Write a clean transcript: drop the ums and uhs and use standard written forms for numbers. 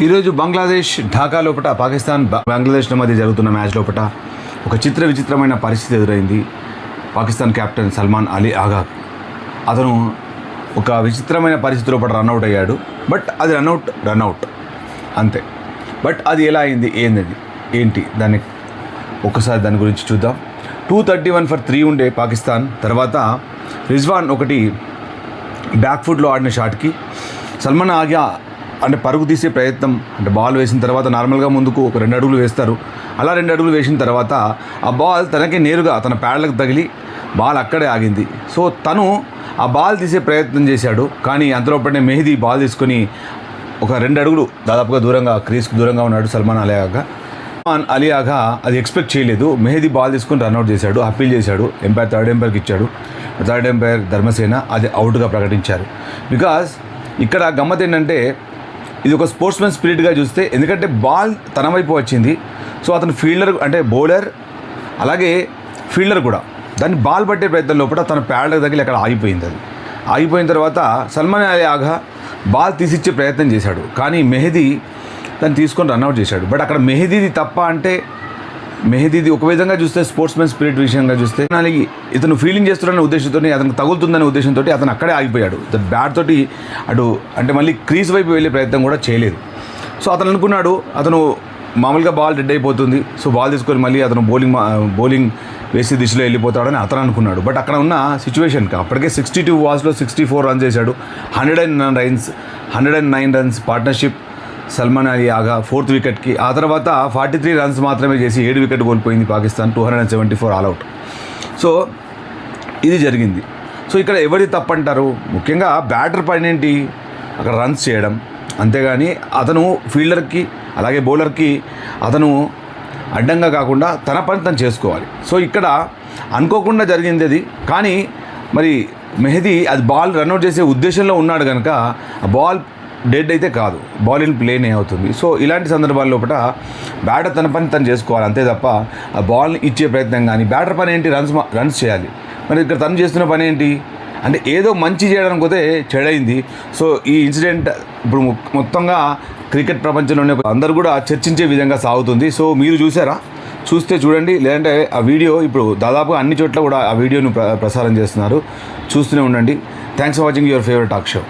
ఈరోజు బంగ్లాదేశ్ ఢాకా లోపల పాకిస్తాన్ బంగ్లాదేశ్ల మధ్య జరుగుతున్న మ్యాచ్ లోపల ఒక విచిత్రమైన పరిస్థితి ఎదురైంది. పాకిస్తాన్ కెప్టెన్ సల్మాన్ అలీ ఆగా అతను ఒక విచిత్రమైన పరిస్థితి లోపల రన్అట్ అయ్యాడు. బట్ అది రన్అట్ అంతే. బట్ అది ఎలా అయింది, ఏంటి దాన్ని ఒకసారి దాని గురించి చూద్దాం. 231 for 3 ఉండే పాకిస్తాన్ తర్వాత రిజ్వాన్ ఒకటి బ్యాక్ ఫుట్లో ఆడిన షాట్కి సల్మాన్ ఆగా అంటే పరుగు తీసే ప్రయత్నం, అంటే బాల్ వేసిన తర్వాత నార్మల్గా ముందుకు ఒక 2 అడుగులు వేస్తారు. అలా 2 అడుగులు వేసిన తర్వాత ఆ బాల్ తనకే నేరుగా తన ప్యాడ్లకు తగిలి బాల్ అక్కడే ఆగింది. సో తను ఆ బాల్ తీసే ప్రయత్నం చేశాడు. కానీ అంతలోపనే మెహదీ బాల్ తీసుకొని ఒక 2 అడుగులు దాదాపుగా దూరంగా క్రీజ్కి దూరంగా ఉన్నాడు సల్మాన్ అలీ ఆగా అది ఎక్స్పెక్ట్ చేయలేదు. మెహదీ బాల్ తీసుకొని రన్అట్ చేశాడు, అప్పీల్ చేశాడు. థర్డ్ ఎంపైర్కి ఇచ్చాడు. థర్డ్ ఎంపైర్ ధర్మసేన అది అవుట్గా ప్రకటించారు. బికాజ్ ఇక్కడ గమ్మత్ ఏంటంటే ఇది ఒక స్పోర్ట్స్మెన్ స్పిరిట్గా చూస్తే, ఎందుకంటే బాల్ తన వైపు వచ్చింది. సో అతను ఫీల్డర్ అంటే బౌలర్ అలాగే ఫీల్డర్ కూడా దాన్ని బాల్ పట్టే ప్రయత్నం లోపల తన ప్యాడ్లకు తగిలి అక్కడ ఆగిపోయింది. అది ఆగిపోయిన తర్వాత సల్మాన్ అలీ ఆగా బాల్ తీసిచ్చే ప్రయత్నం చేశాడు. కానీ మెహదీ దాన్ని తీసుకొని రన్అట్ చేశాడు. బట్ అక్కడ మెహదీది తప్ప అంటే మెహదీది ఒక విధంగా చూస్తే స్పోర్ట్స్మెన్ స్పిరిట్ విషయంగా చూస్తే ఇతను ఫీలింగ్ చేస్తున్న ఉద్దేశంతో అతనికి తగులుతుందనే ఉద్దేశంతో అతను అక్కడే ఆగిపోయాడు. బ్యాట్ తోటి అటు అంటే మళ్ళీ క్రీజ్ వైపు వెళ్ళే ప్రయత్నం కూడా చేయలేదు. సో అతను అనుకున్నాడు అతను మామూలుగా బాల్ డెడ్ అయిపోతుంది, సో బాల్ తీసుకొని మళ్ళీ అతను బౌలింగ్ వేసే దిశలో వెళ్ళిపోతాడని అతను అనుకున్నాడు. బట్ అక్కడ ఉన్న సిచ్యువేషన్కి అప్పటికే 62 balls 64 runs చేశాడు. 109 runs పార్ట్నర్షిప్ సల్మాన్ అలీ ఆగా 4th వికెట్కి. ఆ తర్వాత 43 runs మాత్రమే చేసి 7 వికెట్ కోల్పోయింది పాకిస్తాన్. 274 ఆల్అవుట్. సో ఇది జరిగింది. సో ఇక్కడ ఎవరి తప్పంటారు? ముఖ్యంగా బ్యాటర్ పైన ఏంటి, అక్కడ రన్స్ చేయడం, అంతేగాని అతను ఫీల్డర్కి అలాగే బౌలర్కి అతను అడ్డంగా కాకుండా తన పని తను చేసుకోవాలి. సో ఇక్కడ అనుకోకుండా జరిగింది అది. కానీ మరి మెహదీ అది బాల్ రన్అట్ చేసే ఉద్దేశంలో ఉన్నాడు కనుక ఆ బాల్ డెడ్ అయితే కాదు, బాల్ ఇన్ ప్లేనే అవుతుంది. సో ఇలాంటి సందర్భాల లోపల బ్యాటర్ తన పని తను చేసుకోవాలి, అంతే తప్ప ఆ బాల్ని ఇచ్చే ప్రయత్నం కానీ బ్యాటర్ పని ఏంటి రన్స్ చేయాలి. మరి ఇక్కడ తను చేస్తున్న పని ఏంటి అంటే ఏదో మంచి చేయడానికి పోతే చెడైంది. సో ఈ ఇన్సిడెంట్ ఇప్పుడు మొత్తంగా క్రికెట్ ప్రపంచంలోనే అందరూ కూడా చర్చించే విధంగా సాగుతుంది. సో మీరు చూస్తే చూడండి, లేదంటే ఆ వీడియో ఇప్పుడు దాదాపుగా అన్ని చోట్ల కూడా ఆ వీడియోను ప్రసారం చేస్తున్నారు, చూస్తూనే ఉండండి. Thanks for watching your favourite talk show.